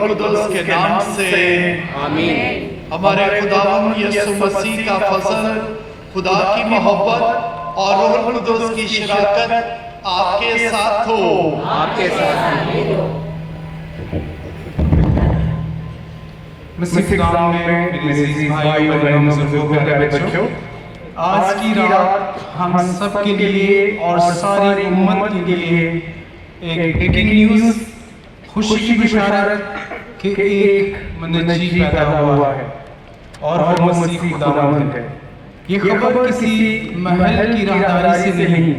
कुदुस के नाम से आमीन। हमारे खुदावंद यीशु मसीह का फजल, खुदा की मोहब्बत और रूह कुदुस की शराकत आपके साथ हो। आपके साथ मसीह ग्राम में मेरे अजीज भाई और बहनों बुजुर्गों प्यारे बच्चों, आज की रात हम सब के लिए और सारी उम्मत के लिए एक ब्रेकिंग न्यूज़, खुशी की बिशारत कि एक नजी पैदा हुआ है और वो मसीह खुदावंद है। ये खबर किसी महल की राहदारी से नहीं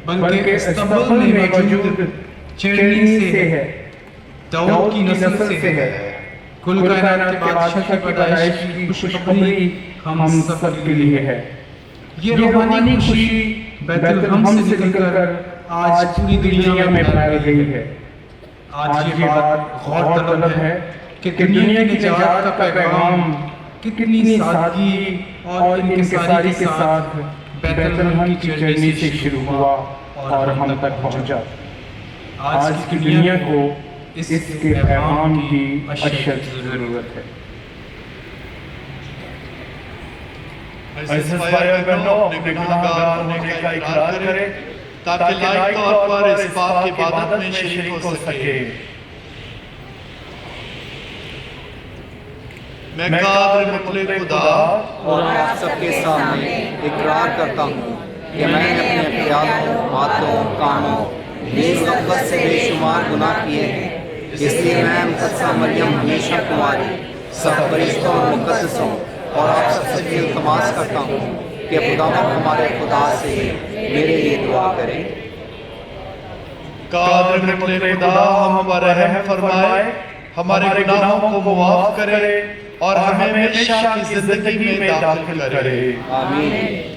बल्कि इस्तंबुल में मौजूद चेरनी से है, दाऊद की नस्ल से है। कुल कायनात के बादशाह की पैदाइश की खुशखबरी हम सब के लिए है। ये रूहानी खुशी बैतलहम से निकलकर आज पूरी दुनिया में फैल गई है। आज ये बात गौरतलब है कि दुनिया की निजात का पैगाम कितनी सादगी और इंकिसारी के साथ बैतलहम की जर्नी से शुरू हुआ और हम तक पहुंचा। आज की दुनिया को इसके पैगाम की अशद जरूरत है। ऐसे भाई और बहनों, अपने गुनाहगार होने का इकरार करें ताकि लायक तौर पर इस पाक की इबादत में शरीक हो सके। मैं कादिर मुतलक खुदा और आप सबके सामने इकरार करता हूँ कि मैंने अपने ख्यालों, बातों, कामों, नीज़ गफलत से बेशुमार गुनाह किए हैं। इसलिए मैं मुकद्दसा मरियम हमेशा कुंवारी, सब फरिश्तों और मुकद्दसों और आप सबसे इल्तिमास करता हूँ कि खुदावंद हमारे खुदा से मेरे लिए दुआ करें। कादिर मुतलक खुदा हम पर रहम फरमाए, हमारे गुनाहों को माफ करे और हमें हमेशा की जिंदगी में दाखिल करे। आमीन।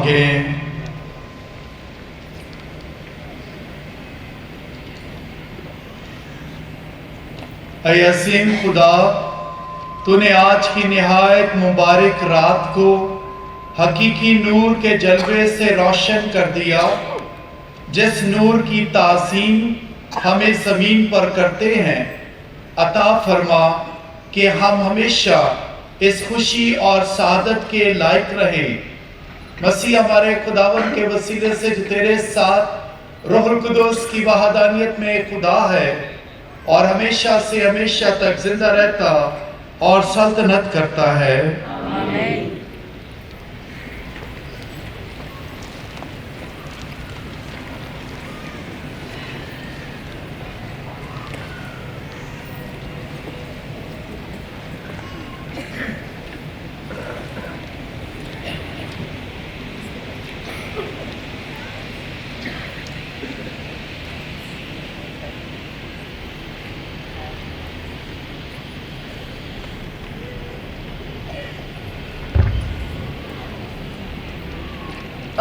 मांगें। ऐ असीम खुदा, तूने आज की निहायत मुबारक रात को हकीकी नूर के जलवे से रोशन कर दिया, जिस नूर की ताज़ीम हमें ज़मीन पर करते हैं। अता फरमा कि हम हमेशा इस खुशी और सादत के लायक रहें। मसीह हमारे खुदावन के वसीले से जो तेरे साथ रूहुल कुदूस की वहदानियत में खुदा है और हमेशा से हमेशा तक जिंदा रहता और सल्तनत करता है। आमीन।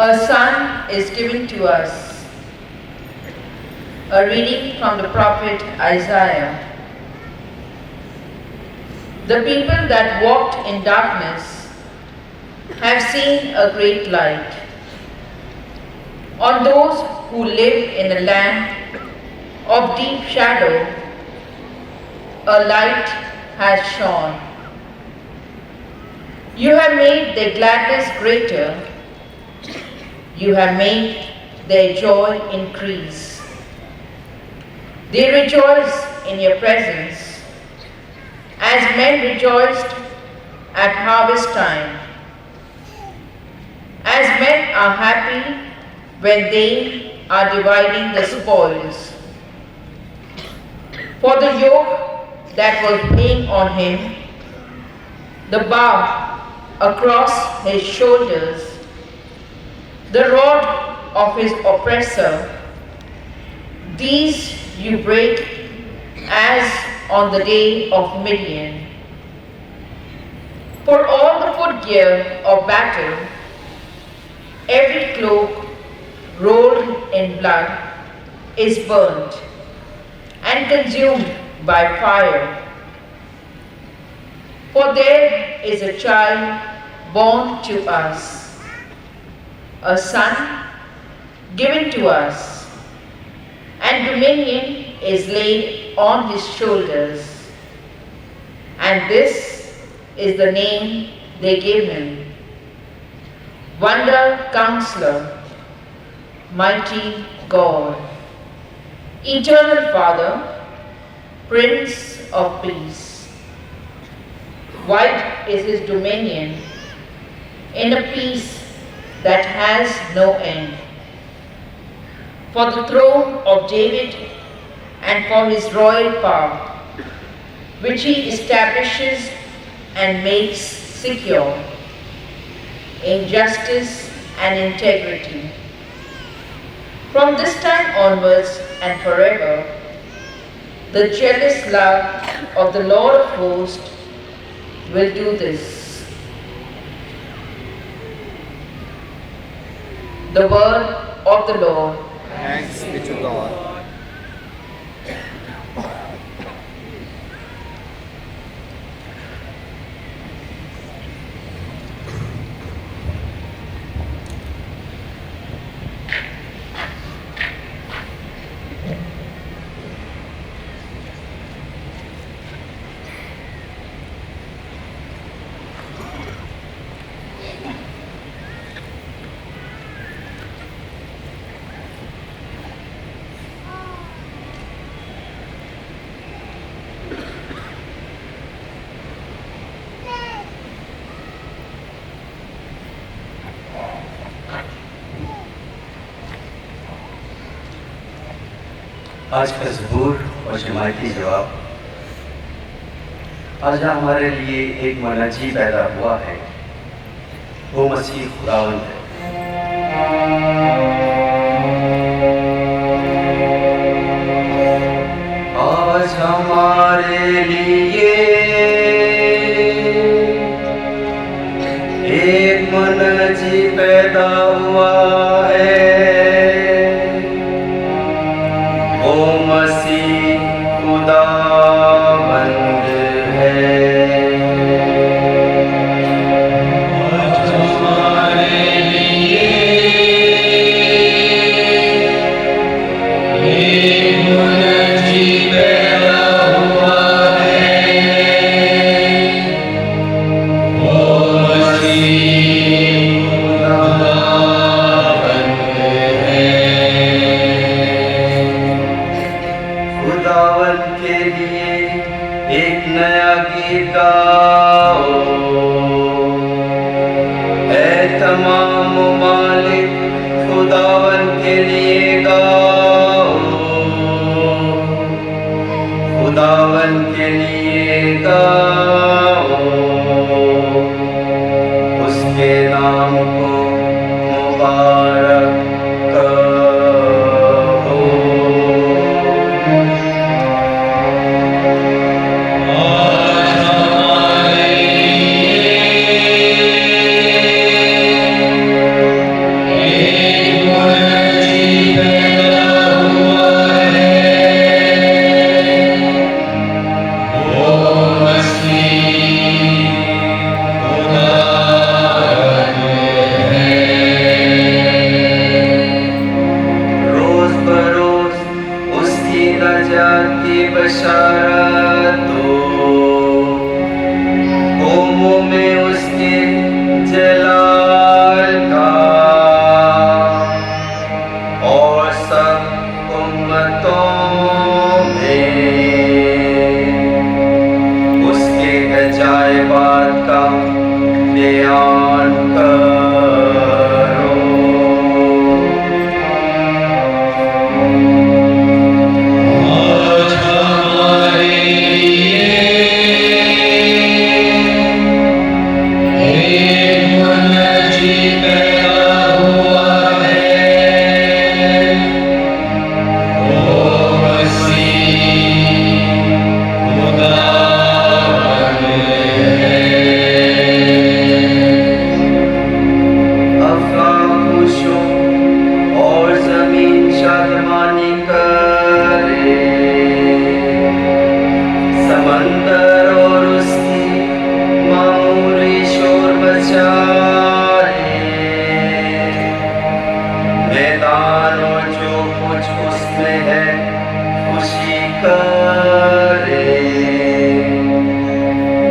A son is given to us. A reading from the prophet Isaiah. The people that walked in darkness have seen a great light. On those who live in a land of deep shadow, a light has shone. You have made their gladness greater. You have made their joy increase. They rejoice in your presence, as men rejoiced at harvest time, as men are happy when they are dividing the spoils. For the yoke that was laid on him, the bar across his shoulders, the rod of his oppressor, these you break as on the day of Midian. For all the footgear of battle, every cloak rolled in blood is burnt and consumed by fire. For there is a child born to us, a son given to us, and dominion is laid on his shoulders. And this is the name they give him: Wonder Counselor, Mighty God, Eternal Father, Prince of Peace. Wide is his dominion, in a peace that has no end. For the throne of David and for his royal power, which he establishes and makes secure, in justice and integrity. From this time onwards and forever, the jealous love of the Lord of hosts will do this. The word of the Lord. Thanks be to God. आज का ज़बूर और जमायती जवाब। आज हमारे लिए एक मनाजी पैदा हुआ है, वो मसीह खुदावंद है। आज हमारे लिए एक मनाजी पैदा खुदावंद है। खुदावन के लिए एक नया गीत गाओ, ऐ तमाम मालिक खुदावन के लिए गाओ, खुदावन के लिए गाओ, उसके नाम को मुबारक करो। रोज बरोज उसकी नजात की बशारत दो, कौमों में उसके जलाल का और सब उम्मतों में उसके अजायबात का बयान करो। और जमीन शादमानी करे, समंदर और उसकी मामूली शोर मचाए, मैदान और जो कुछ उसमें है खुशी करे,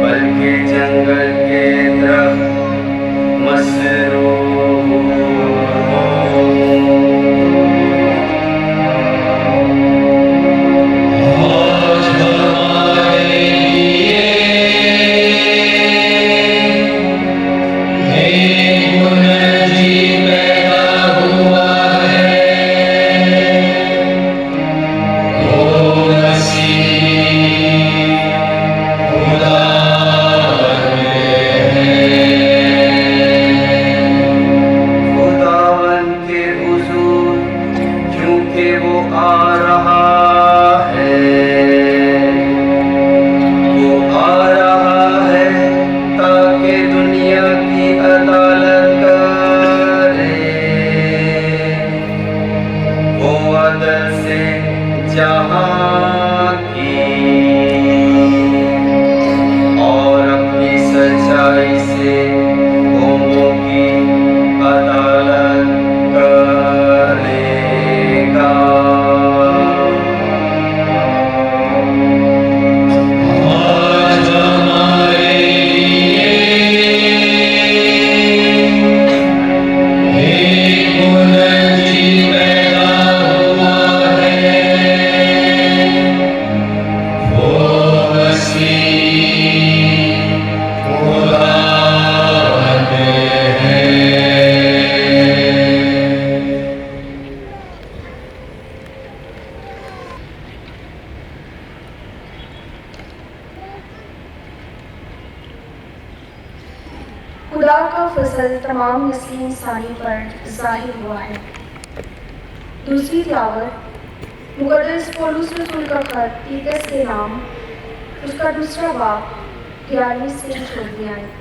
बल्कि जंगल के दरख्त मसरूर हो। खुदावन के हुजूर क्योंकि वो आ रहा है ताकि दुनिया की अदालत करे, वो अदल से जहां की और अपनी सच्चाई से कौमों की अदालत करेगा। खुदा का फजल तमाम नस्ल इंसानी पर जाहिर हुआ है। दूसरी तिलावत मुक़द्दस पौलुस रसूल का खत तीतस के नाम उसका दूसरा बाब 11वीं से 14वीं आयत।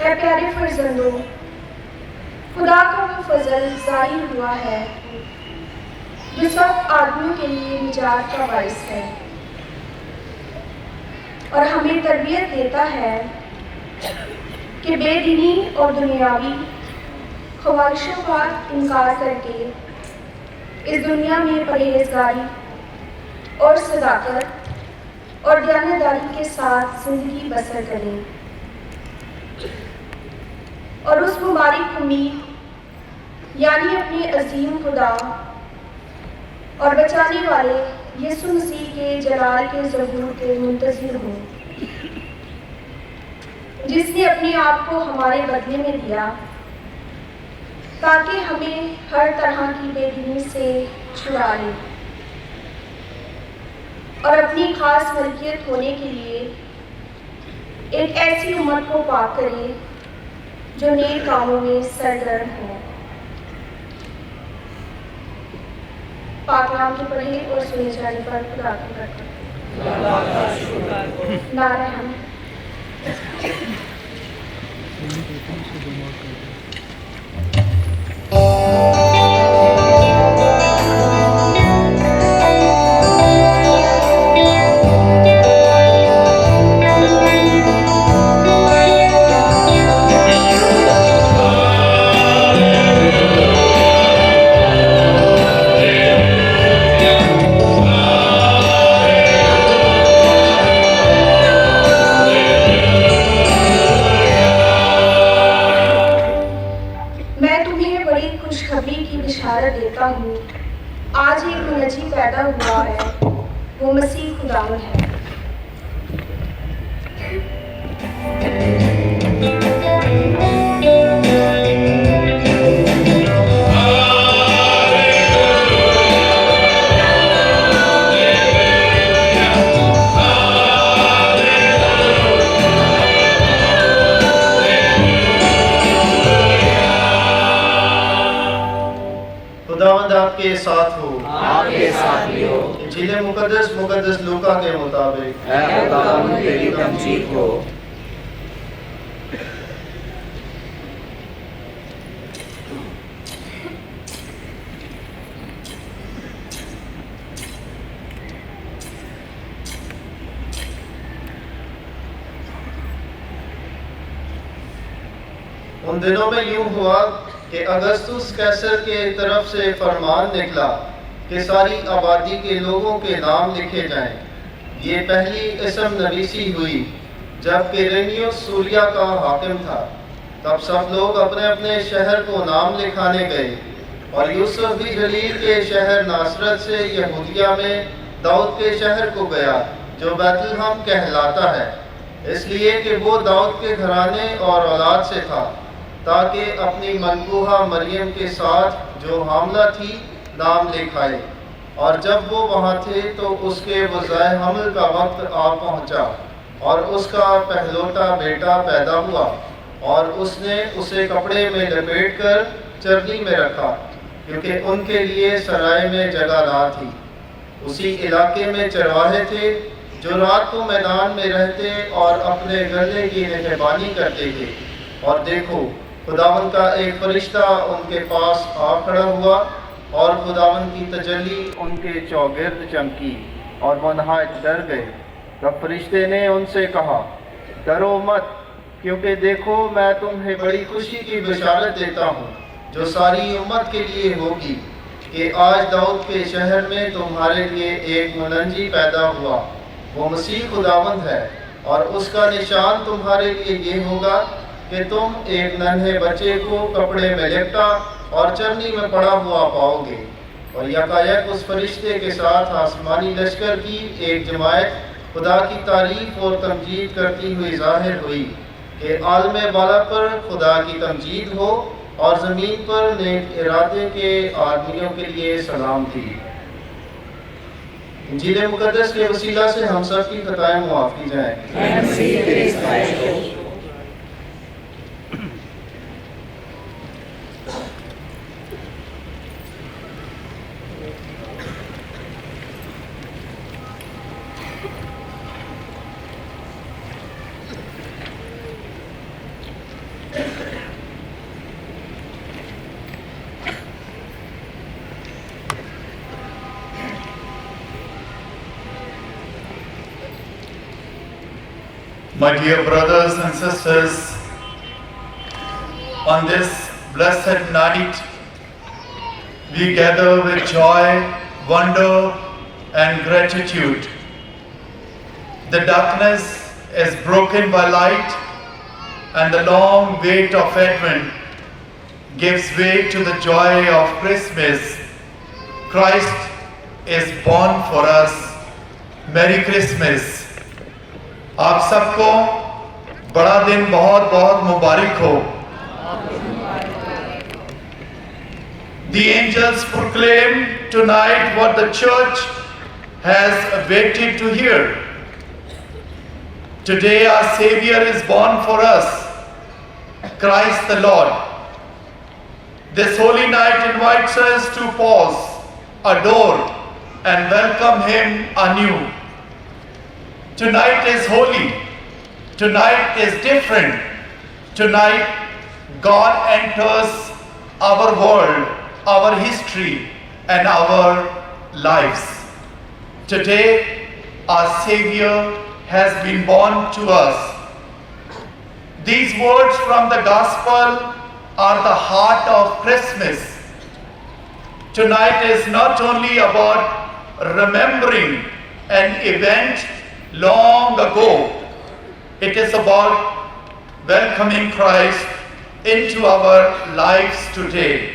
ऐ प्यारे फर्जंदों, खुदा का वो फजल जाहिर हुआ है जो सब आदमियों के लिए निजात का बाइस है और हमें तरबियत देता है कि बेदीनी और दुनियावी ख्वाहिशों का इनकार करके इस दुनिया में परहेजगारी और सदाकत और दयानतदारी के साथ जिंदगी बसर करें और उस मुबारक उम्मीद यानी अपने अजीम खुदा और बचाने वाले यीशु मसीह के जलाल के ज़हूर के मुंतज़िर हों, जिसने अपने आप को हमारे बदले में दिया ताकि हमें हर तरह की बेदीनी से छुड़ा ले और अपनी खास मलकियत होने के लिए एक ऐसी उम्मत को पाक करे जो नेक कामों में सरगर्म हो। पाक नाम के पढ़े और सुने जाने पर खुदा की बरकत। नारे हम देता हूँ। आज एक मुनजी पैदा हुआ है, वो मसीह खुदावंद है। खुदावंद आपके साथ हो, आपके साथ भी हो। इंजील मुकद्दस लूका के मुताबिक। ऐ खुदावंद तेरी तमजीद हो। उन दिनों में यूं हुआ कि अगस्तुस कैसर के तरफ से फरमान निकला कि सारी आबादी के लोगों के नाम लिखे जाएं। ये पहली इसम नवीसी हुई जब किरेनियुस सूरिया का हाकिम था। तब सब लोग अपने अपने शहर को नाम लिखाने गए और यूसुफ भी जलील के शहर नासरत से यहूदिया में दाऊद के शहर को गया जो बैतलहम कहलाता है, इसलिए कि वो दाऊद के घराने और औलाद से था, ताकि अपनी मनकूहा मरियम के साथ जो हामला थी नाम लिखाए। और जब वो वहाँ थे तो उसके वज़ाए हमल का वक्त आ पहुँचा और उसका पहलोटा बेटा पैदा हुआ और उसने उसे कपड़े में लपेट कर चरनी में रखा, क्योंकि उनके लिए सराय में जगह ना थी। उसी इलाके में चरवाहे थे जो रात को मैदान में रहते और अपने गले की निगहबानी करते थे। और देखो, खुदावंद का एक फरिश्ता उनके पास आ खड़ा हुआ और खुदावंद की तजल्ली उनके चौगिर्द चमकी और वो नहायत डर गए। तब फरिश्ते ने उनसे कहा, डरो मत, क्योंकि देखो मैं तुम्हें बड़ी खुशी की बशारत देता हूँ जो सारी उम्मत के लिए होगी, कि आज दाऊद के शहर में तुम्हारे लिए एक मुनजी पैदा हुआ। वो मसीह खुदावंद है और उसका निशान तुम्हारे लिए ये होगा कि तुम एक नन्हे बच्चे को कपड़े में लिपटा और चरनी में पड़ा हुआ पाओगे। और यकायक उस फरिश्ते के साथ आसमानी लश्कर की एक जमायत खुदा की तारीफ और तमजीद करती हुई जाहिर हुई कि आलम बाला पर खुदा की तमजीद हो और ज़मीन पर नेक इरादे के आदमियों के लिए सलाम थी। इंजील मुकद्दस के वसीला से हम सब की खताएं मुआफ़ की जाएं। My dear brothers and sisters, on this blessed night, we gather with joy, wonder, and gratitude. The darkness is broken by light, and the long wait of Advent gives way to the joy of Christmas. Christ is born for us. Merry Christmas! आप सबको बड़ा दिन बहुत बहुत मुबारक हो। The angels proclaim tonight what the church has waited to hear. Today our Savior is born for us, Christ the Lord. This holy night invites us to pause, adore, and welcome Him anew. Tonight is holy. Tonight is different. Tonight God enters our world, our history, and our lives. Today our Savior has been born to us. These words from the Gospel are the heart of Christmas. Tonight is not only about remembering an event long ago, it is about welcoming Christ into our lives today.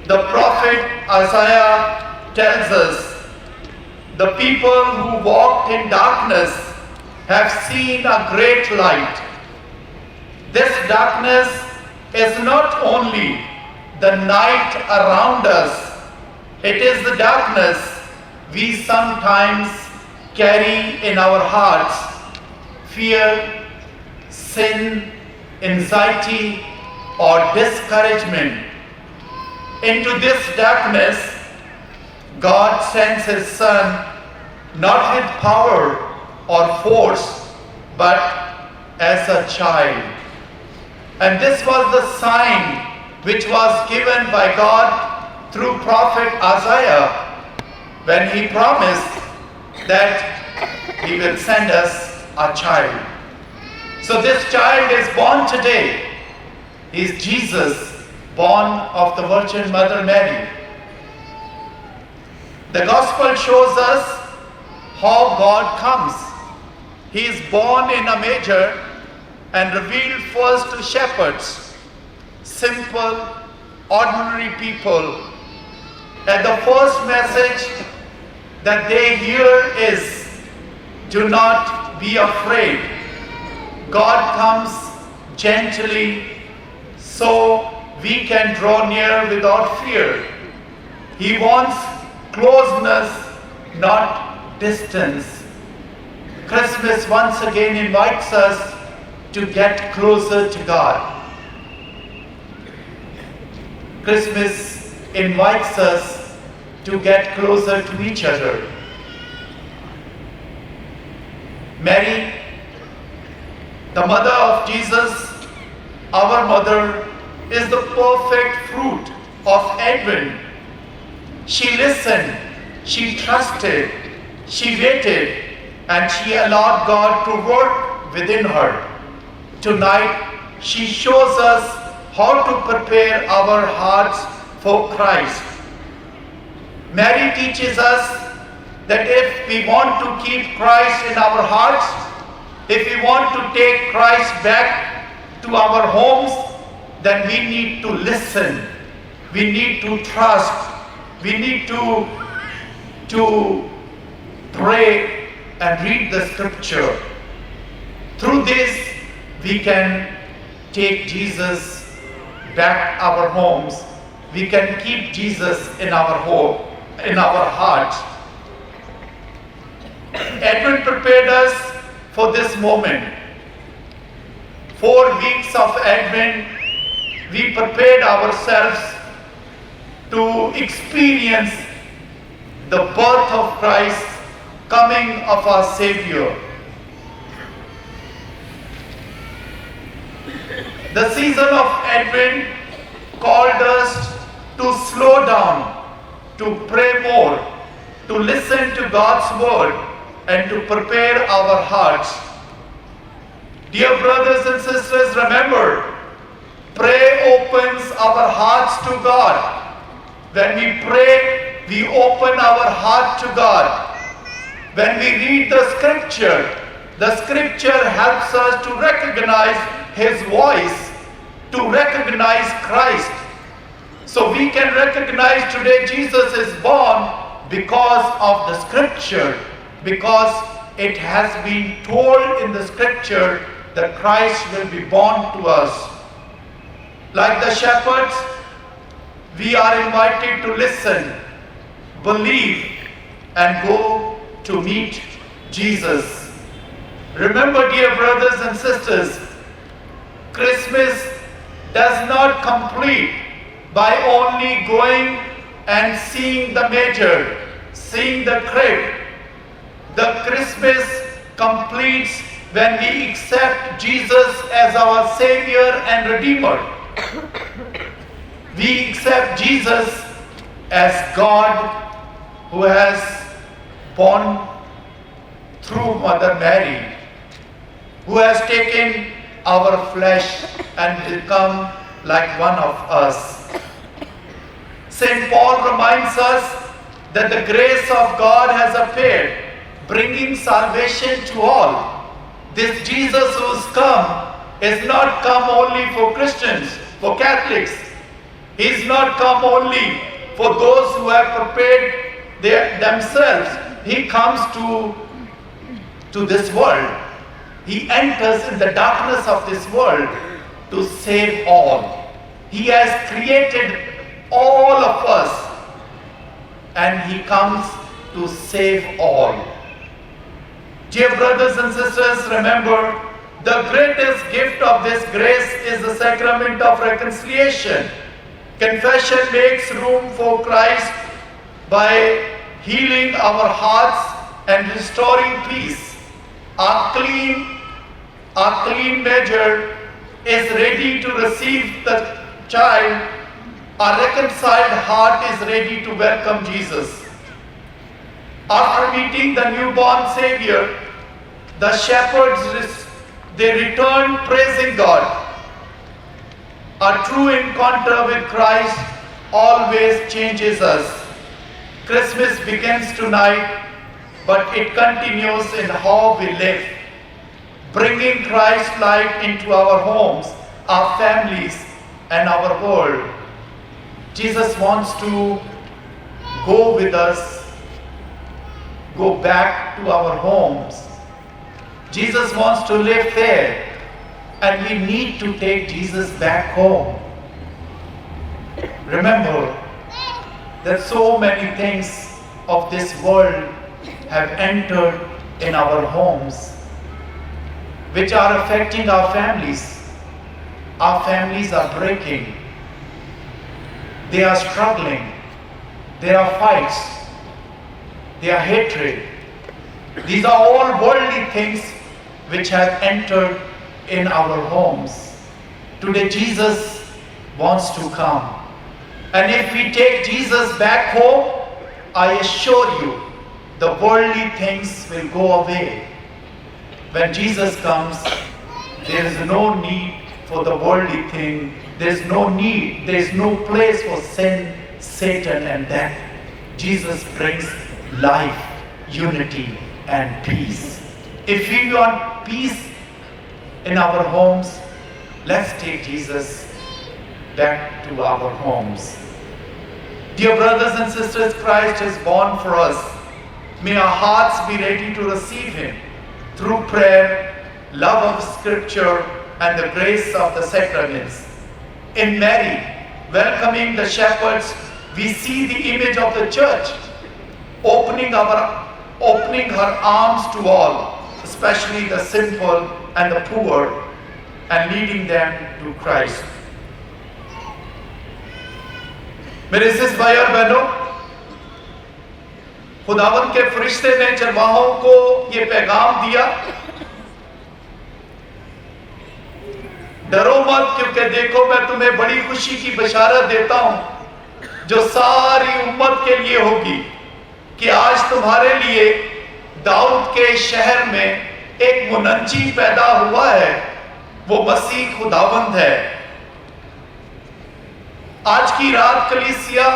The prophet Isaiah tells us, the people who walked in darkness have seen a great light. This darkness is not only the night around us, it is the darkness we sometimes carry in our hearts. Fear, sin, anxiety, or discouragement. Into this darkness, God sends His Son, not with power or force, but as a child. And this was the sign which was given by God through prophet Isaiah when he promised that He will send us a child. So this child is born today. He is Jesus, born of the Virgin Mother Mary. The Gospel shows us how God comes. He is born in a manger and revealed first to shepherds, simple, ordinary people. And the first message that they hear is, do not be afraid. God comes gently so we can draw near without fear. He wants closeness, not distance. Christmas once again invites us to get closer to God. Christmas invites us to get closer to each other. Mary, the mother of Jesus, our mother, is the perfect fruit of Advent. She listened, she trusted, she waited, and she allowed God to work within her. Tonight, she shows us how to prepare our hearts for Christ. Mary teaches us that if we want to keep Christ in our hearts, if we want to take Christ back to our homes, then we need to listen. We need to trust. We need to pray and read the scripture. Through this, we can take Jesus back our homes. We can keep Jesus in our home, in our hearts. Advent prepared us for this moment. 4 weeks of Advent, we prepared ourselves to experience the birth of Christ, coming of our Savior. The season of Advent called us to slow down, to pray more, to listen to God's word, and to prepare our hearts. Dear brothers and sisters, remember, prayer opens our hearts to God. When we pray, we open our heart to God. When we read the scripture helps us to recognize His voice, to recognize Christ. So we can recognize today Jesus is born because of the scripture, because it has been told in the scripture that Christ will be born to us. Like the shepherds, we are invited to listen, believe, and go to meet Jesus. Remember, dear brothers and sisters, Christmas does not complete by only going and seeing the manger, seeing the crib. The Christmas completes when we accept Jesus as our Savior and Redeemer. We accept Jesus as God who has born through Mother Mary, who has taken our flesh and become like one of us. St. Paul reminds us that the grace of God has appeared, bringing salvation to all. This Jesus who's come is not come only for Christians, for Catholics. He is not come only for those who have prepared themselves. He comes to this world. He enters in the darkness of this world to save all. He has created all of us, and He comes to save all. Dear brothers and sisters, remember, the greatest gift of this grace is the sacrament of reconciliation. Confession makes room for Christ by healing our hearts and restoring peace. Our clean measure is ready to receive the child. Our reconciled heart is ready to welcome Jesus. After meeting the newborn Savior, the shepherds they returned praising God. A true encounter with Christ always changes us. Christmas begins tonight, but it continues in how we live, bringing Christ's light into our homes, our families, and our world. Jesus wants to go with us, go back to our homes. Jesus wants to live there, and we need to take Jesus back home. Remember that so many things of this world have entered in our homes, which are affecting our families. Our families are breaking. They are struggling. There are fights. There are hatred. These are all worldly things which have entered in our homes. Today Jesus wants to come. And if we take Jesus back home, I assure you, the worldly things will go away. When Jesus comes, there is no need for the worldly thing. There is no need, there is no place for sin, Satan, and death. Jesus brings life, unity, and peace. If we want peace in our homes, let's take Jesus back to our homes. Dear brothers and sisters, Christ is born for us. May our hearts be ready to receive Him through prayer, love of Scripture, and the grace of the sacraments. In Mary, welcoming the shepherds, we see the image of the church, opening her arms to all, especially the sinful and the poor, and leading them to Christ. मेरे सिस भाई और बहनों, खुदावन के फरिश्ते ने चरवाहों को ये पैगाम दिया, डरो मत, क्योंकि देखो मैं तुम्हें बड़ी खुशी की बशारत देता हूं जो सारी उम्मत के लिए होगी, कि आज तुम्हारे लिए दाऊद के शहर में एक मुनज्जी पैदा हुआ है, वो मसीह खुदावंद है। आज की रात कलीसिया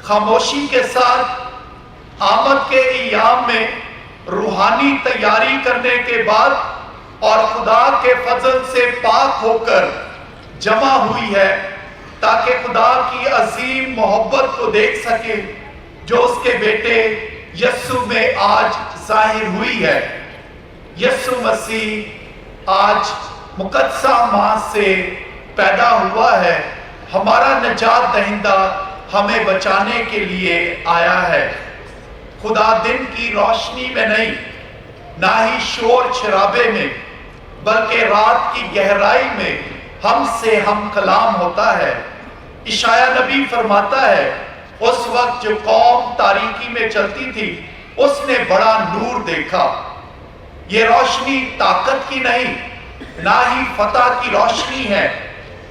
खामोशी के साथ आमद के अय्याम में रूहानी तैयारी करने के बाद और खुदा के फजल से पाक होकर जमा हुई है, ताकि खुदा की अजीम मोहब्बत को देख सके जो उसके बेटे यस्सु में आज जाहिर हुई है। यस्सु मसीह आज मुकद्दसा मां से पैदा हुआ है, हमारा निजात दहिंदा हमें बचाने के लिए आया है। खुदा दिन की रोशनी में नहीं, ना ही शोर शराबे में, बल्कि रात की गहराई में हमसे हम कलाम होता है। इशाया नबी फरमाता है, उस वक्त जो कौम तारीकी में चलती थी उसने बड़ा नूर देखा। ये रोशनी ताकत की नहीं, ना ही फतह की रोशनी है,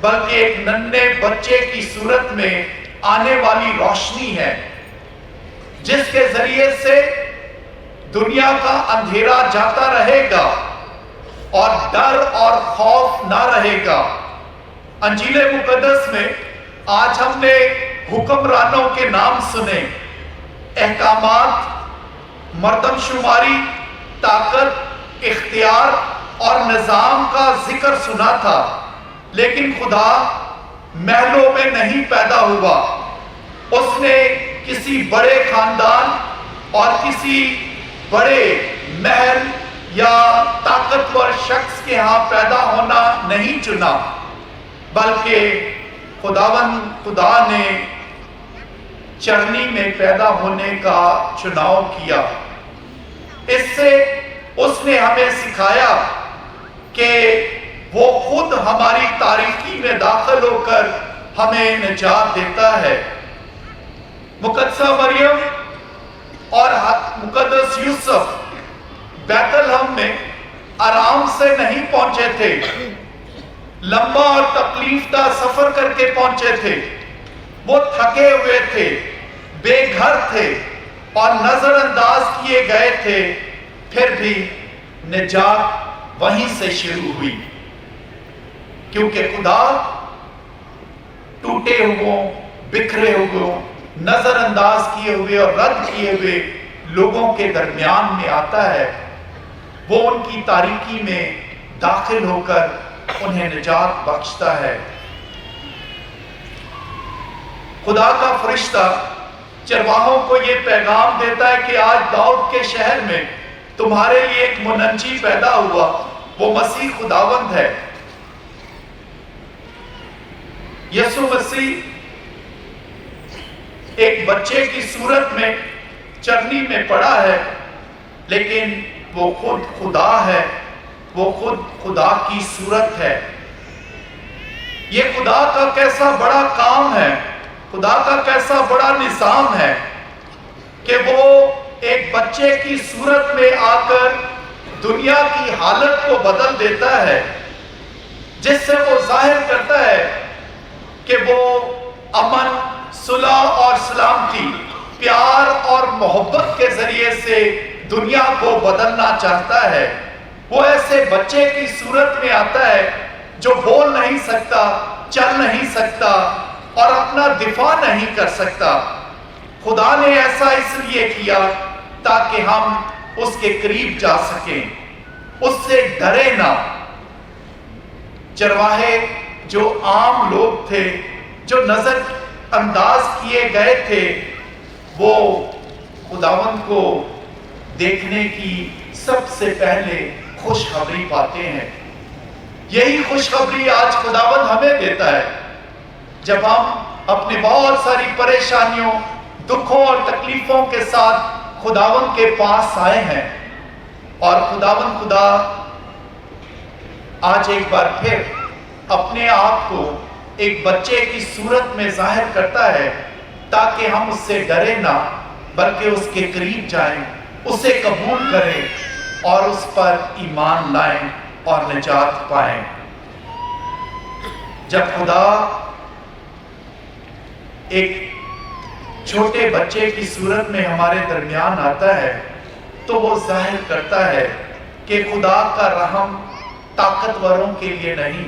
बल्कि एक नन्हे बच्चे की सूरत में आने वाली रोशनी है, जिसके जरिए से दुनिया का अंधेरा जाता रहेगा और डर और खौफ ना रहेगा। अंजील मुकद्दस में आज हमने हुक्मरानों के नाम सुने, अहकामात, मर्दमशुमारी, ताकत, इख्तियार और निजाम का जिक्र सुना था। लेकिन खुदा महलों में नहीं पैदा हुआ, उसने किसी बड़े खानदान और किसी बड़े महल या ताकतवर शख्स के यहाँ पैदा होना नहीं चुना, बल्कि खुदा ने चरनी में पैदा होने का चुनाव किया। इससे उसने हमें सिखाया कि वो खुद हमारी तारीकी में दाखिल होकर हमें निजात देता है। मुकद्दसा मरियम और मुकद्दस यूसुफ बैतलहम में आराम से नहीं पहुंचे थे, लंबा और तकलीफदा सफर करके पहुंचे थे। वो थके हुए थे, बेघर थे और नजरअंदाज किए गए थे, फिर भी निजात वहीं से शुरू हुई, क्योंकि खुदा टूटे हुए, बिखरे हुए, नजरअंदाज किए हुए और रद्द किए हुए लोगों के दरमियान में आता है। वो उनकी तारीकी में दाखिल होकर उन्हें निजात बख्शता है। खुदा का फरिश्ता चरवाहों को यह पैगाम देता है कि आज दाऊद के शहर में तुम्हारे लिए एक मुनज्जी पैदा हुआ, वो मसीह खुदावंद है। यीशु मसीह एक बच्चे की सूरत में चरनी में पड़ा है, लेकिन वो खुद खुदा है, वो खुद खुदा की सूरत है। ये खुदा का कैसा बड़ा काम है, खुदा का कैसा बड़ा निजाम है कि वो एक बच्चे की सूरत में आकर दुनिया की हालत को बदल देता है, जिससे वो जाहिर करता है कि वो अमन, सुलह और सलामती, प्यार और मोहब्बत के जरिए से दुनिया को बदलना चाहता है। वो ऐसे बच्चे की सूरत में आता है जो बोल नहीं सकता, चल नहीं सकता और अपना दिफा नहीं कर सकता। खुदा ने ऐसा इसलिए किया ताकि हम उसके करीब जा सकें, उससे डरे ना। चरवाहे जो आम लोग थे, जो नजर अंदाज किए गए थे, वो खुदावंद को देखने की सबसे पहले खुशखबरी पाते हैं। यही खुशखबरी आज खुदावंद हमें देता है, जब हम अपनी बहुत सारी परेशानियों, दुखों और तकलीफों के साथ खुदावंद के पास आए हैं। और खुदावंद खुदा आज एक बार फिर अपने आप को एक बच्चे की सूरत में जाहिर करता है, ताकि हम उससे डरे ना, बल्कि उसके करीब जाएं, उसे कबूल करें और उस पर ईमान लाएं और निजात पाएं। जब खुदा एक छोटे बच्चे की सूरत में हमारे दरमियान आता है, तो वो जाहिर करता है कि खुदा का रहम ताकतवरों के लिए नहीं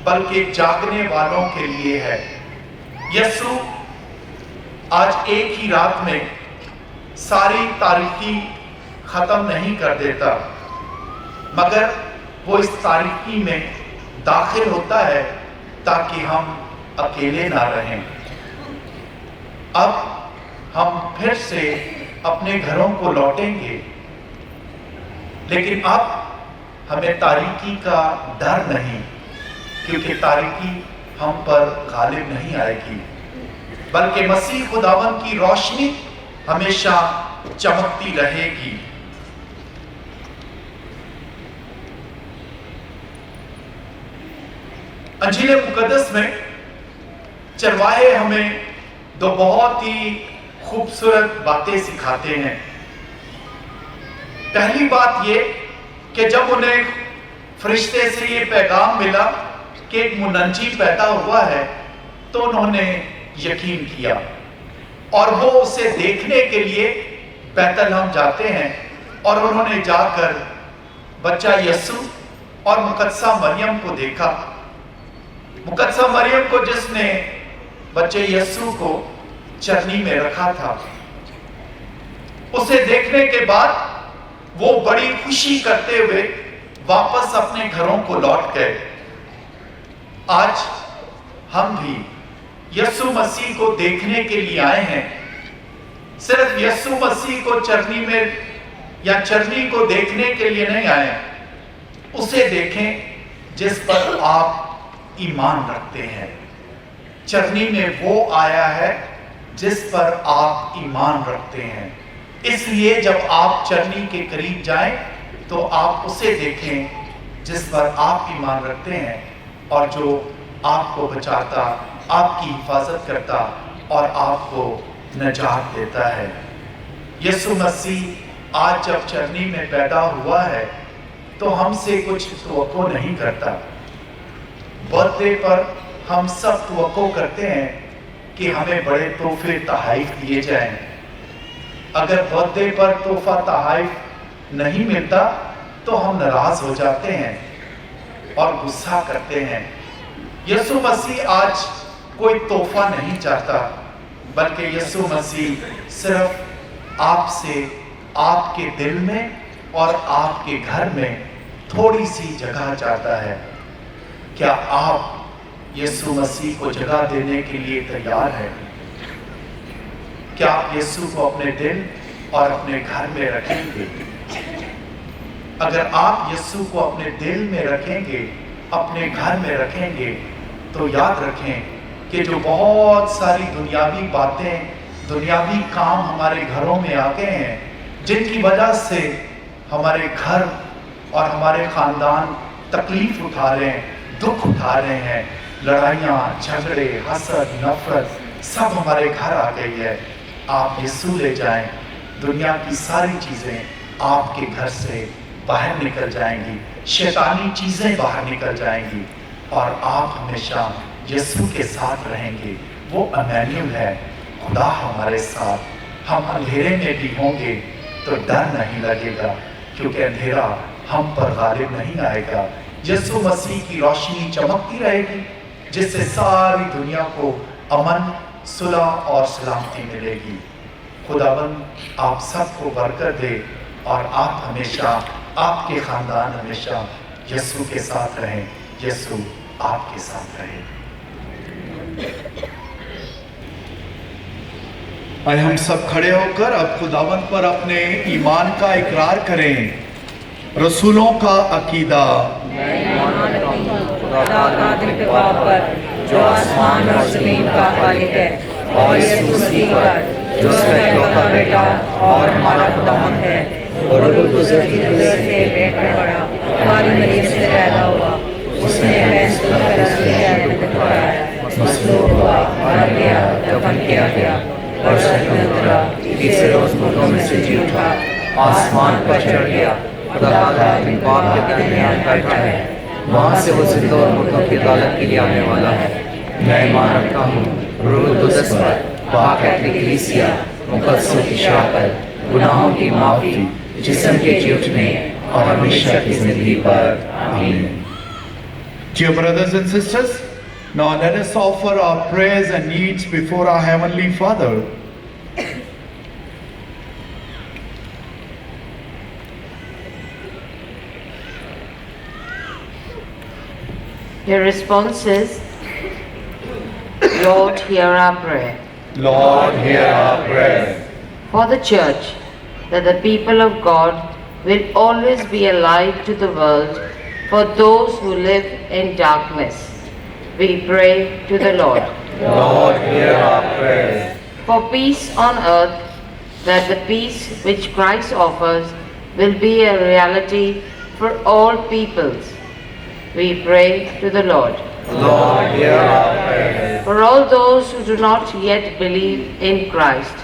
बल्कि जागने वालों के लिए है। यीशु आज एक ही रात में सारी तारीकी खत्म नहीं कर देता, मगर वो इस तारीकी में दाखिल होता है ताकि हम अकेले ना रहें। अब हम फिर से अपने घरों को लौटेंगे, लेकिन अब हमें तारीकी का डर नहीं, क्योंकि तारीकी हम पर गालिब नहीं आएगी, बल्कि मसीह खुदावन की रोशनी हमेशा चमकती रहेगी। अंजील मुकद्दस में चरवाहे हमें दो बहुत ही खूबसूरत बातें सिखाते हैं। पहली बात ये कि जब उन्हें फरिश्ते से ये पैगाम मिला कि एक मुनज्जी पैदा हुआ है, तो उन्होंने यकीन किया और वो उसे देखने के लिए बैतलहम जाते हैं और उन्होंने जाकर बच्चा यीशु और मुकद्दसा मरियम को देखा। मुकद्दसा मरियम को जिसने बच्चे यीशु को चरनी में रखा था, उसे देखने के बाद वो बड़ी खुशी करते हुए वापस अपने घरों को लौट गए। आज हम भी यीशु मसीह को देखने के लिए आए हैं। सिर्फ यीशु मसीह को चरनी में या चरनी को देखने के लिए नहीं आए, उसे देखें जिस पर आप ईमान रखते हैं। चरनी में वो आया है जिस पर आप ईमान रखते हैं। इसलिए जब आप चरनी के करीब जाएं तो आप उसे देखें जिस पर आप ईमान रखते हैं और जो आपको बचाता, आपकी हिफाजत करता और आपको नजात देता है। यीशु मसीह आज जब चरनी में पैदा हुआ है तो हमसे कुछ तवक्को नहीं करता। बर्थडे पर हम सब तवक्को करते हैं कि हमें बड़े तोहफे तोहफे दिए जाएं। अगर बर्थडे पर तोहफा तोहफा नहीं मिलता तो हम नाराज हो जाते हैं और गुस्सा करते हैं। यीशु मसीह आज कोई तोहफा नहीं चाहता, बल्कि यीशु मसीह सिर्फ आपसे आपके दिल में और आपके घर में थोड़ी सी जगह चाहता है। क्या आप यीशु मसीह को जगह देने के लिए तैयार हैं? क्या आप यीशु को अपने दिल और अपने घर में रखेंगे? अगर आप यीशु को अपने दिल में रखेंगे, अपने घर में रखेंगे, तो याद रखें कि जो बहुत सारी दुनियावी बातें, दुनियावी काम हमारे घरों में आ गए हैं, जिनकी वजह से हमारे घर और हमारे खानदान तकलीफ उठा रहे हैं, दुख उठा रहे हैं, लड़ाइयाँ, झगड़े, हसद, नफरत सब हमारे घर आ गई है। आप यीशु ले जाएं, दुनिया की सारी चीज़ें आपके घर से बाहर निकल जाएंगी, शैतानी चीज़ें बाहर निकल जाएंगी और आप हमेशा यीशु के साथ रहेंगे। वो इम्मानुएल है, खुदा हमारे साथ। हम अंधेरे में भी होंगे तो डर नहीं लगेगा, क्योंकि अंधेरा हम पर गालिब नहीं आएगा। यीशु मसीह की रोशनी चमकती रहेगी, जिससे सारी दुनिया को अमन, सुलह और सलामती मिलेगी। खुदावंद आप सबको बरकत दे और आप हमेशा, आपके खानदान हमेशा यीशु के साथ रहें, यीशु आपके साथ रहे। आइए हम सब खड़े होकर अब खुदावंद पर अपने ईमान का इकरार करें। रसूलों का अकीदा। जो आसमान और जमीन का मालिक है, और यीशु मसीह पर जो उसका इकलौता बेटा और हमारा खुदावंद है, और वो गुजरती गुजर से पेट में पड़ा, हमारी मरीज से पैदा हुआ, उसने फैसलों का रसूल दिखाया, मसलूब हुआ, मर गया, दफन किया गया और सच में उतरा, तीसरे रोज मुर्दों में से जी उठा, आसमान पर चढ़ गया, खुदा ताला अपने बाप के दरमियान बैठा है, वहाँ से वो जिंदा और मुर्दों की अदालत के लिए आने वाला है। मैं ईमान रखता हूँ रूह कुदस पर, पाक कलीसिया, मुकद्दसों की शहादत, गुनाहों की माफी, जिस्म के जी उठने और हमेशा की जिंदगी पर आमीन। Dear brothers and sisters, now let us offer our prayers and needs before our Heavenly Father. Your response is, Lord, hear our prayer. Lord, hear our prayer. For the Church, that the people of God will always be a light to the world for those who live in darkness. We pray to the Lord. Lord, hear our prayer. For peace on earth, that the peace which Christ offers will be a reality for all peoples. We pray to the Lord. Lord, hear our prayer. For all those who do not yet believe in Christ,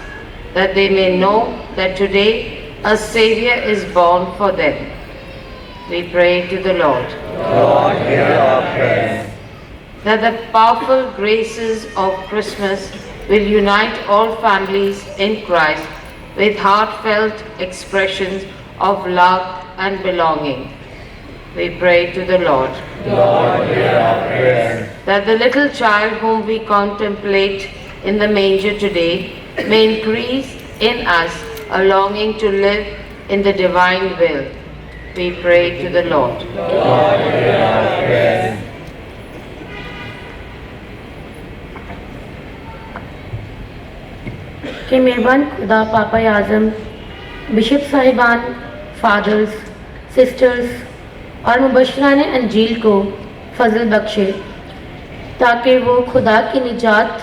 that they may know that today a Savior is born for them. We pray to the Lord. Lord, hear our prayer. That the powerful graces of Christmas will unite all families in Christ with heartfelt expressions of love and belonging. We pray to the Lord. Lord, hear our prayer. That the little child whom we contemplate in the manger today may increase in us a longing to live in the divine will. We pray to the Lord. Lord, hear our prayer. कि मेहरबान खुदा पापा आज़म bishop साहिबान fathers sisters और मुबशरान अंजील को फजल बख्शे ताकि वो खुदा की निजात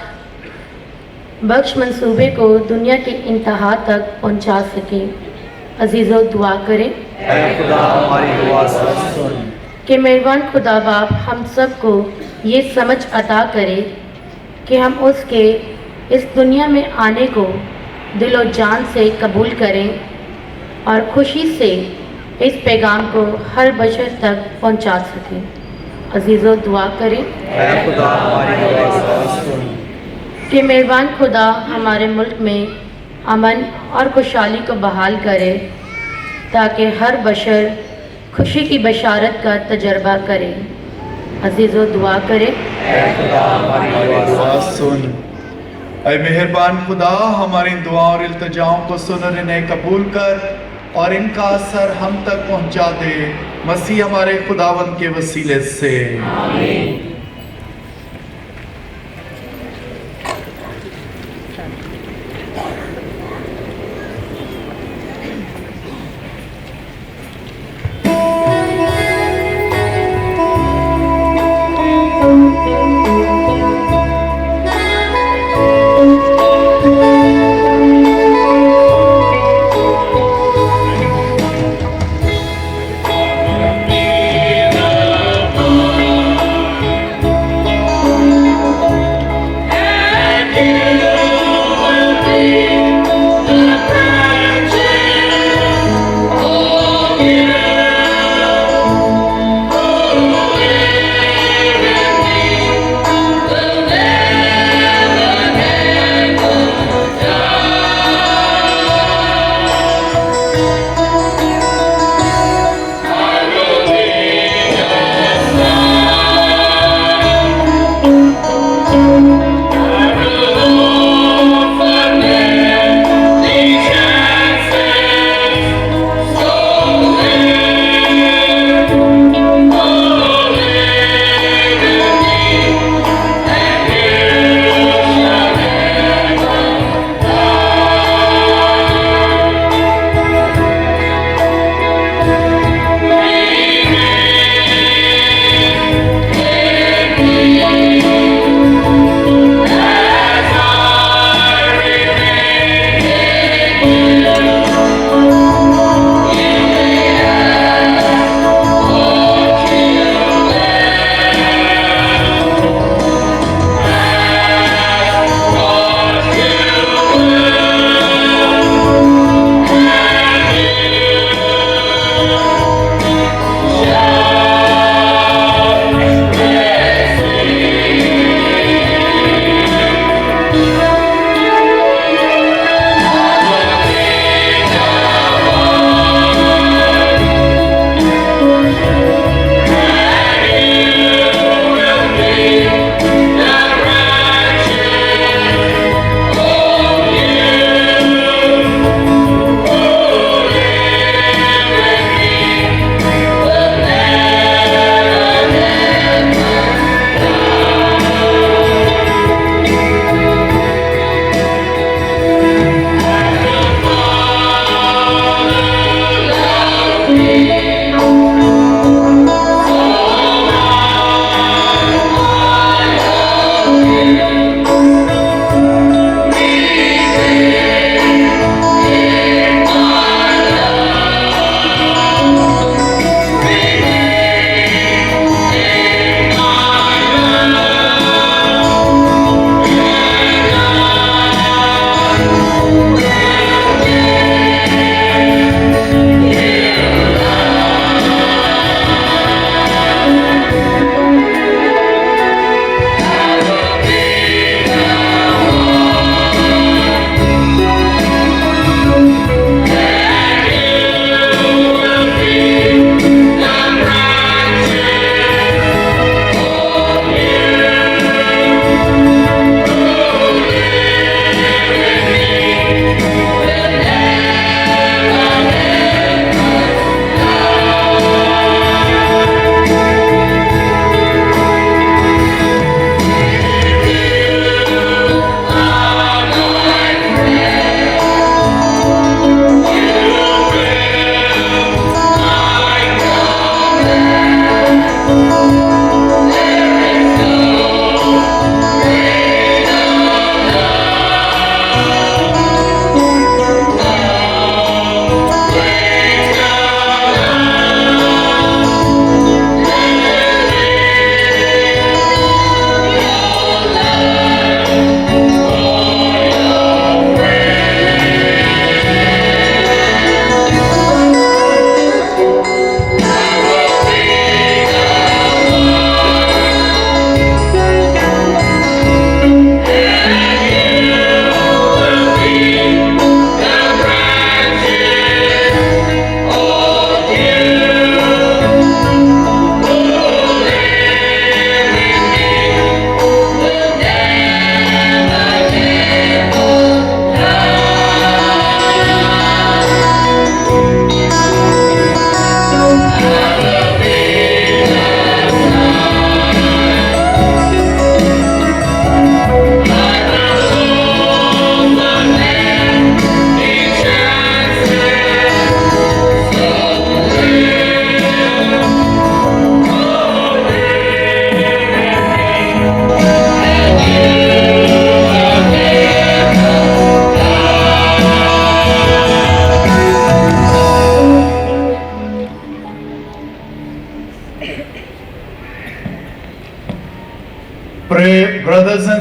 बख्श मंसूबे को दुनिया के इंतहा तक पहुंचा सकें। अजीज़ों दुआ करें ऐ खुदा हमारी दुआ सुन। कि मेहरबान खुदा बाप हम सब को ये समझ अता करे कि हम उसके इस दुनिया में आने को दिलो जान से कबूल करें और खुशी से इस पैगाम को हर बशर तक पहुंचा सकें। अजीज़ों दुआ करें ऐ खुदा हमारी दुआ सुन। कि मेहरबान खुदा हमारे मुल्क में अमन और खुशहाली को बहाल करे ताकि हर बशर खुशी की बशारत का तजर्बा करे। अजीज़ों दुआ करें ऐ खुदा हमारी दुआ सुन। ऐ मेहरबान खुदा हमारी दुआओं और इल्तिजाओं को सुन और इन्हें कबूल कर और इनका असर हम तक पहुंचा दे, मसीह हमारे खुदावंद के वसीले से आमीन।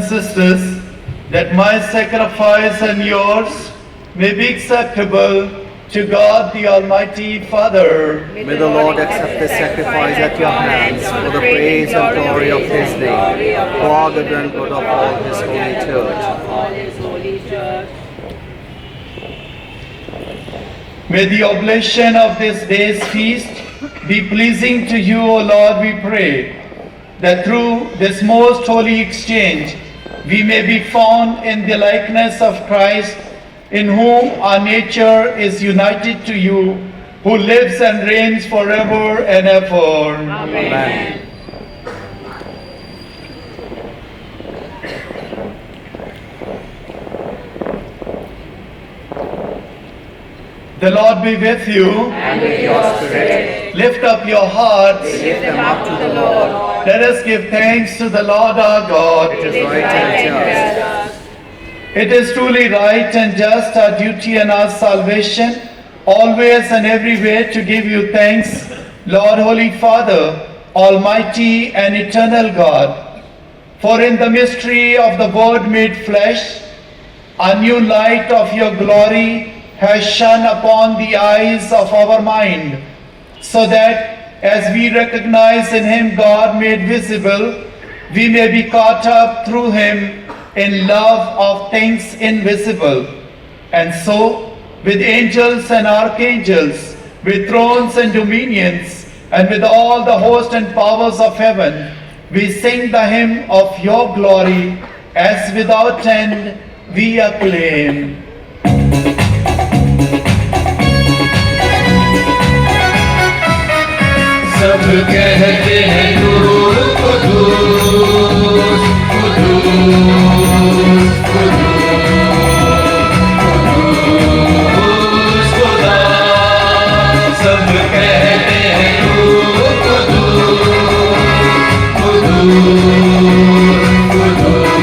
sisters, that my sacrifice and yours may be acceptable to God the Almighty Father. May the Lord accept this sacrifice at your hands for the praise and glory of His name, for the good and good of all His holy church. May the oblation of this day's feast be pleasing to you, O Lord, we pray, that through this most holy exchange we may be found in the likeness of Christ, in whom our nature is united to you, who lives and reigns forever and ever. Amen. The Lord be with you. And with your spirit. Lift up your hearts. Lift them up to the Lord. Let us give thanks to the Lord our God. It is right and just. It is truly right and just, our duty and our salvation, always and everywhere to give you thanks, Lord, Holy Father, Almighty and eternal God. For in the mystery of the Word made flesh, a new light of your glory has shone upon the eyes of our mind, so that as we recognize in Him God made visible, we may be caught up through Him in love of things invisible. And so, with angels and archangels, with thrones and dominions, and with all the host and powers of heaven, we sing the hymn of your glory, as without end we acclaim. सब कहते हैं नूर कुदूस कुदूस कुदूस खुदा सब कहते हैं नूर कुदूस कुदूस कुदूस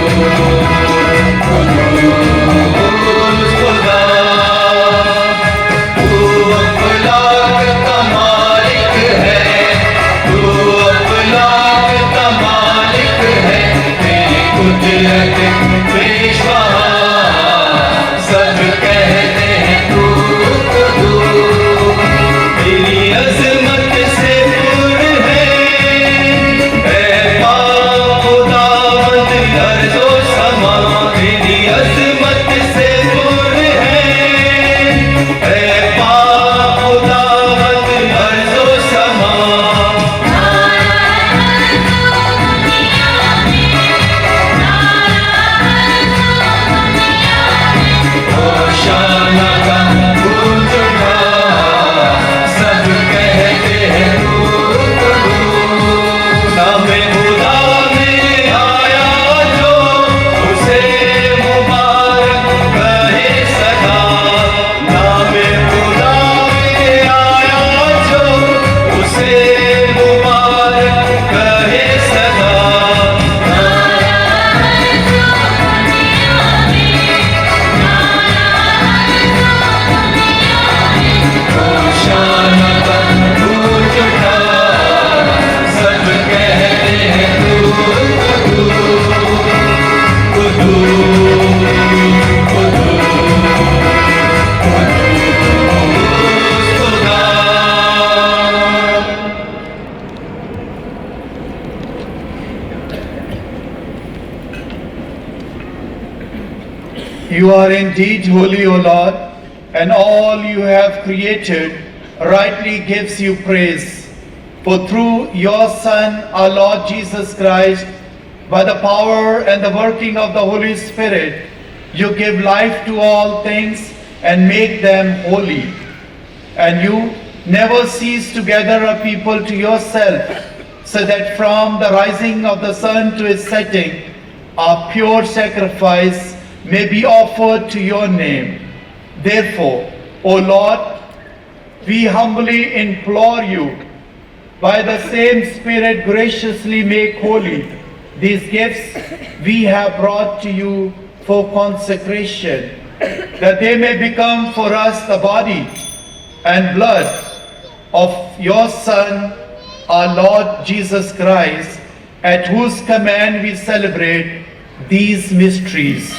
खुदा तू अखलाक का मालिक है, कुदरत पेशवा सब कहते हैं तू तेरी अजमत से दूर है खुदावंद अर्ज़ो समा तेरी अजमत से दूर है खुदावंद अर्ज़ो समा You are indeed holy, O Lord, and all you have created rightly gives you praise. For through your Son, our Lord Jesus Christ, by the power and the working of the Holy Spirit, you give life to all things and make them holy. And you never cease to gather a people to yourself, so that from the rising of the sun to its setting, a pure sacrifice may be offered to your name. Therefore, O Lord, we humbly implore you, by the same Spirit graciously make holy these gifts we have brought to you for consecration, that they may become for us the body and blood of your Son, our Lord Jesus Christ, at whose command we celebrate these mysteries.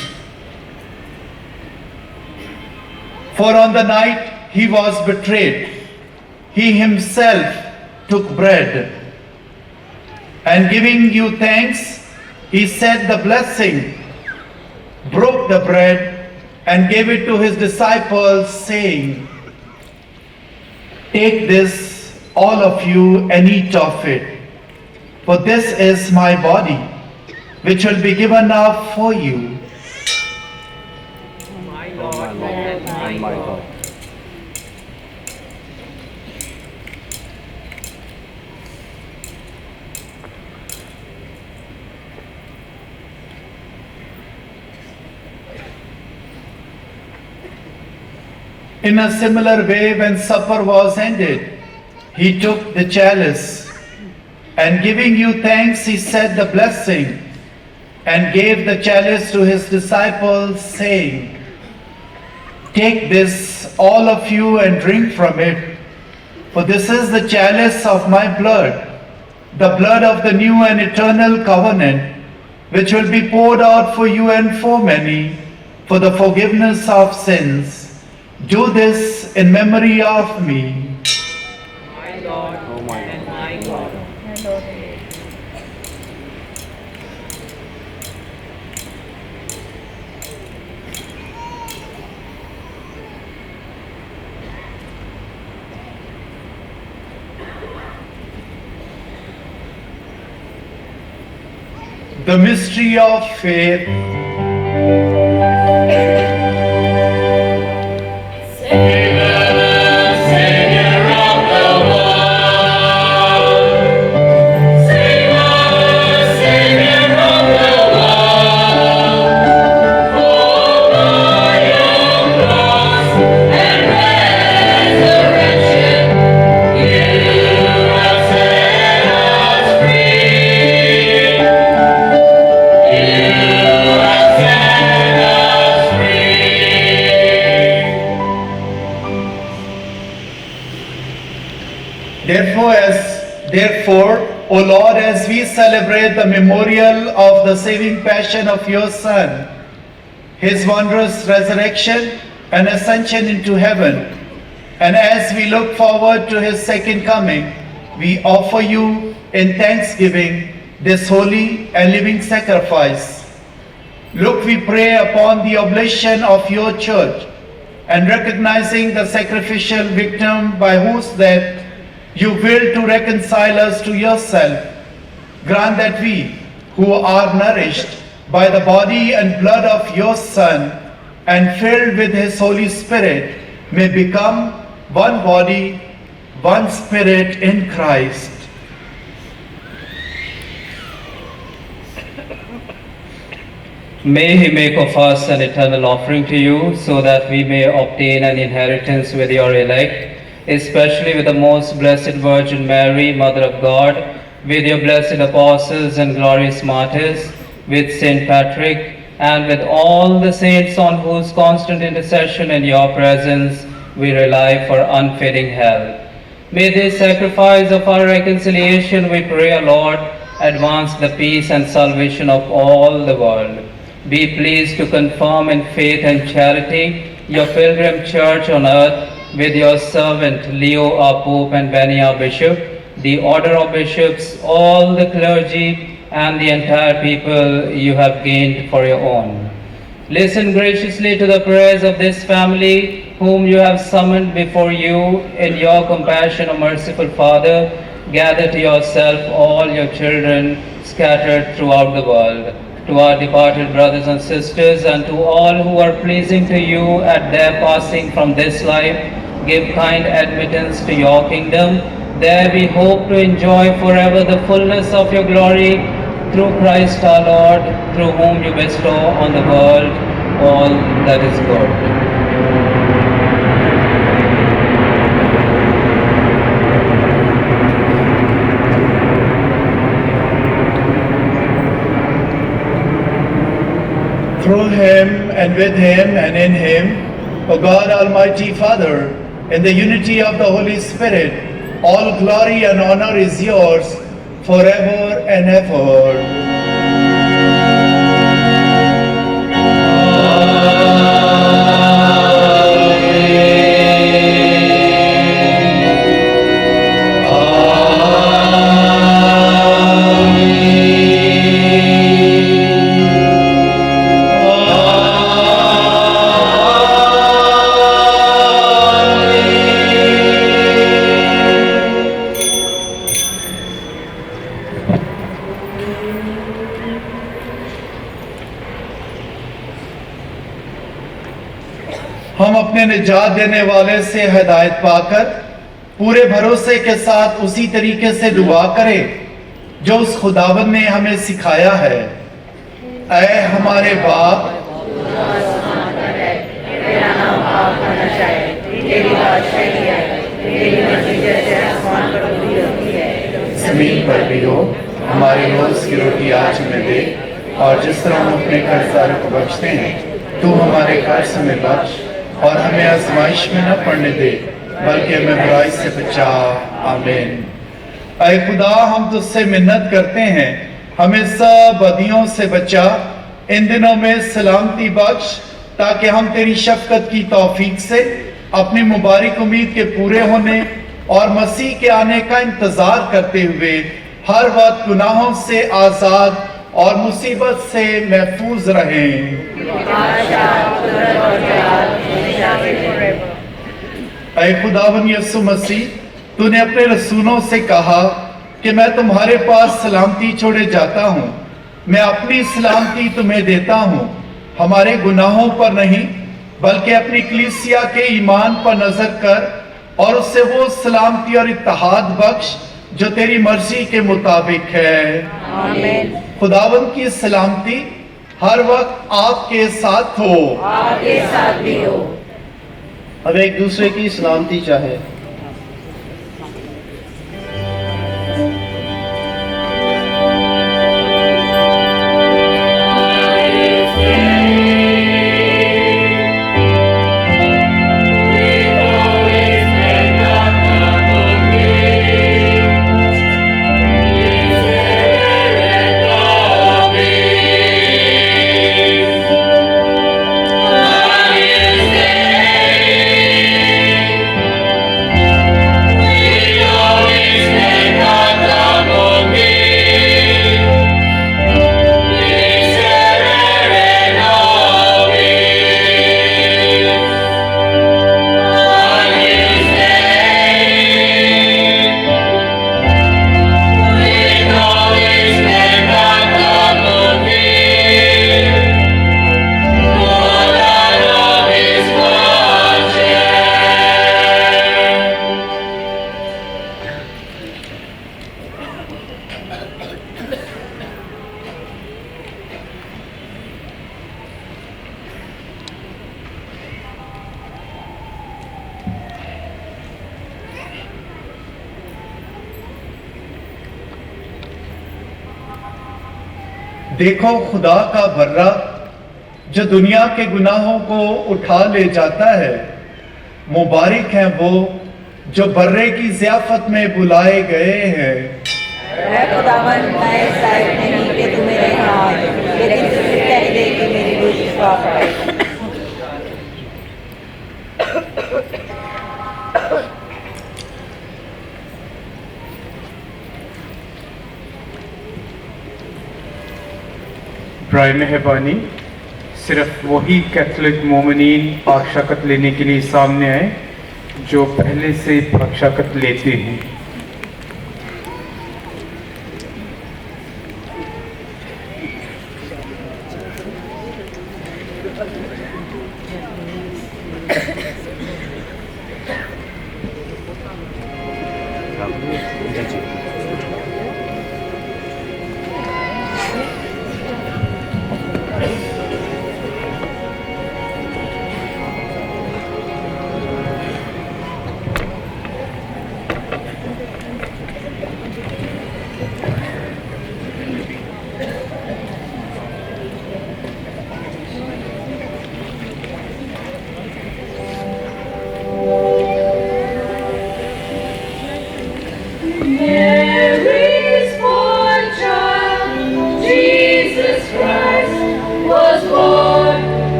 For on the night he was betrayed, he himself took bread, and giving you thanks, he said the blessing, broke the bread, and gave it to his disciples, saying, "Take this, all of you, and eat of it, for this is my body, which will be given up for you." My Lord and my God. In a similar way, when supper was ended, he took the chalice, and giving you thanks, he said the blessing, and gave the chalice to his disciples, saying, "Take this, all of you, and drink from it, for this is the chalice of my blood, the blood of the new and eternal covenant, which will be poured out for you and for many, for the forgiveness of sins. Do this in memory of me." My Lord and my God. The mystery of faith. Therefore, O Lord, as we celebrate the memorial of the saving passion of your Son, his wondrous resurrection and ascension into heaven, and as we look forward to his second coming, we offer you in thanksgiving this holy and living sacrifice. Look, we pray, upon the oblation of your church, and recognizing the sacrificial victim by whose death you will to reconcile us to yourself. Grant that we, who are nourished by the body and blood of your Son and filled with his Holy Spirit, may become one body, one spirit in Christ. May he make of us an eternal offering to you, so that we may obtain an inheritance with your elect, especially with the most blessed Virgin Mary, Mother of God, with your blessed apostles and glorious martyrs, with Saint Patrick, and with all the saints on whose constant intercession in your presence we rely for unfading help. May this sacrifice of our reconciliation, we pray, O Lord, advance the peace and salvation of all the world. Be pleased to confirm in faith and charity your pilgrim church on earth, with your servant Leo our Pope and Benny our Bishop, the order of bishops, all the clergy, and the entire people you have gained for your own. Listen graciously to the prayers of this family, whom you have summoned before you in your compassion, O merciful Father. Gather to yourself all your children scattered throughout the world. To our departed brothers and sisters, and to all who are pleasing to you at their passing from this life, give kind admittance to your kingdom. There we hope to enjoy forever the fullness of your glory, through Christ our Lord, through whom you bestow on the world all that is good. Through him, and with him, and in him, O God, Almighty Father, in the unity of the Holy Spirit, all glory and honor is yours forever and ever. अपने निजात देने वाले से हिदायत पाकर पूरे भरोसे के साथ उसी तरीके से दुआ करें जो उस खुदावन ने हमें सिखाया है। ऐ हमारे बाप, तेरा नाम पाक होना चाहिए, तेरी बादशाही आए, तेरी मर्जी जैसे आसमान पर पूरी होती है जमीन पर भी हो। हमारे रोज की रोटी आज हमें दे, और जिस तरह हम अपने कर्जदारों को बख्शते हैं तू हमारे कर्ज हमें बख्श, और हमें आजमाइश में न पड़ने दे बल्कि हमें बुराई से बचा। आमीन। ऐ खुदा, हम तुझसे मिन्नत करते हैं, हमें सब बदियों से बचा, इन दिनों में सलामती बख्श, ताकि हम तेरी शफकत की तौफीक से अपनी मुबारक उम्मीद के पूरे होने और मसीह के आने का इंतजार करते हुए हर वक्त गुनाहों से आजाद और मुसीबत से महफूज रहें। ऐ खुदावन यीशु मसीह, तूने अपने रसूलों से कहा कि मैं तुम्हारे पास सलामती छोड़े जाता हूँ, मैं अपनी सलामती तुम्हें देता हूँ। हमारे गुनाहों पर नहीं बल्कि अपनी कलीसिया के ईमान पर नजर कर और उससे वो सलामती और इत्तेहाद बख्श जो तेरी मर्जी के मुताबिक है। आमीन। खुदावन की सलामती हर वक्त आपके साथ हो। आपके साथ भी हो। अब एक दूसरे की सलामती चाहे। देखो खुदा का बर्रा जो दुनिया के गुनाहों को उठा ले जाता है। मुबारक हैं वो जो बर्रे की ज़ियाफत में बुलाए गए हैं। मैं खुदावन मैं इस लायक नहीं कि तू मेरे यहाँ आए, लेकिन तू सिर्फ कह दे कि मेरी रूह शिफा पाए। बराए मेहरबानी सिर्फ वही कैथोलिक मोमिनीन पाक शक़त लेने के लिए सामने आए जो पहले से पाक शक़त लेते हैं।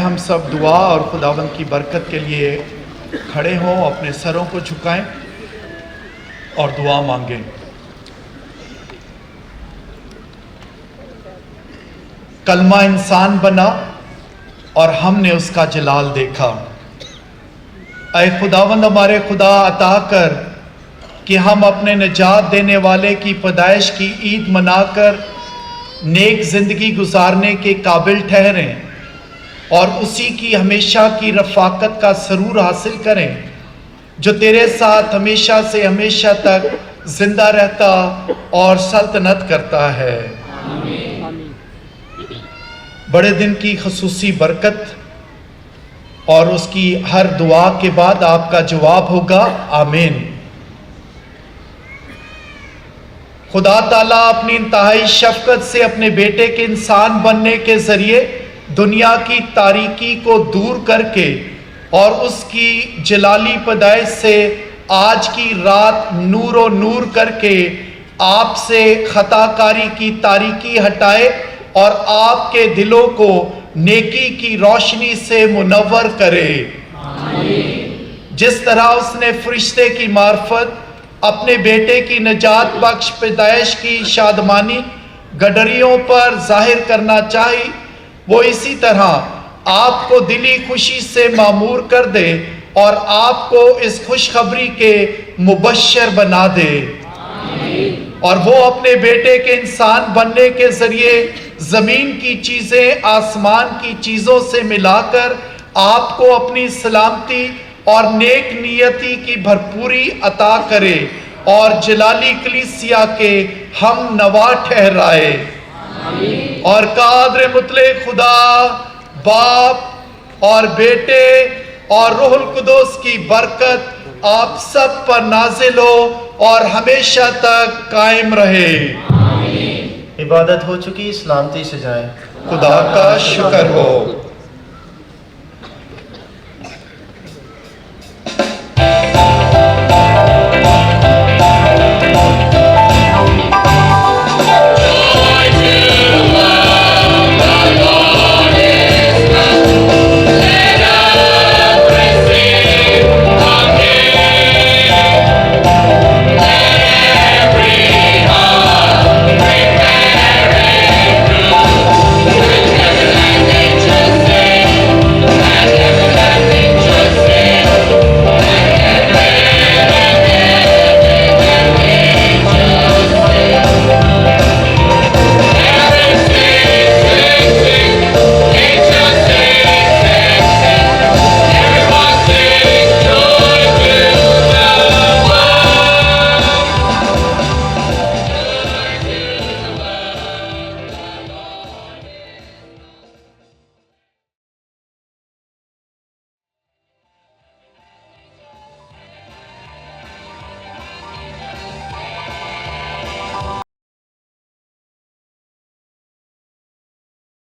हम सब दुआ और खुदावंद की बरकत के लिए खड़े हों, अपने सरों को झुकाएं और दुआ मांगें। कलमा इंसान बना और हमने उसका जलाल देखा। ऐ खुदावंद हमारे खुदा, अता कर कि हम अपने निजात देने वाले की पैदाइश की ईद मनाकर नेक जिंदगी गुजारने के काबिल ठहरें और उसी की हमेशा की रफाकत का सरूर हासिल करें जो तेरे साथ हमेशा से हमेशा तक जिंदा रहता और सल्तनत करता है। बड़े दिन की खसूसी बरकत और उसकी हर दुआ के बाद आपका जवाब होगा आमीन। खुदा ताला अपनी इंतहाई शफकत से अपने बेटे के इंसान बनने के जरिए दुनिया की तारीकी को दूर करके और उसकी जलाली पैदाइश से आज की रात नूरो नूर करके आपसे खताकारी की तारीकी हटाए और आपके दिलों को नेकी की रोशनी से मुनव्वर करे। जिस तरह उसने फरिश्ते की मार्फत अपने बेटे की निजात बख्श पैदाइश की शादमानी गडरियों पर जाहिर करना चाहिए, वो इसी तरह आपको दिली खुशी से मामूर कर दे और आपको इस खुशखबरी के मुबश्शिर बना दे और वो अपने बेटे के इंसान बनने के जरिए जमीन की चीजें आसमान की चीजों से मिलाकर आपको अपनी सलामती और नेक नियति की भरपूरी अता करे और जलाली कलीसिया के हम नवा ठहराए। और कादर मुतले खुदा बाप और बेटे और रूहुल कुदूस की बरकत आप सब पर नाजिल हो और हमेशा तक कायम रहे। इबादत हो चुकी, सलामती से जाएं। खुदा का शुक्र हो।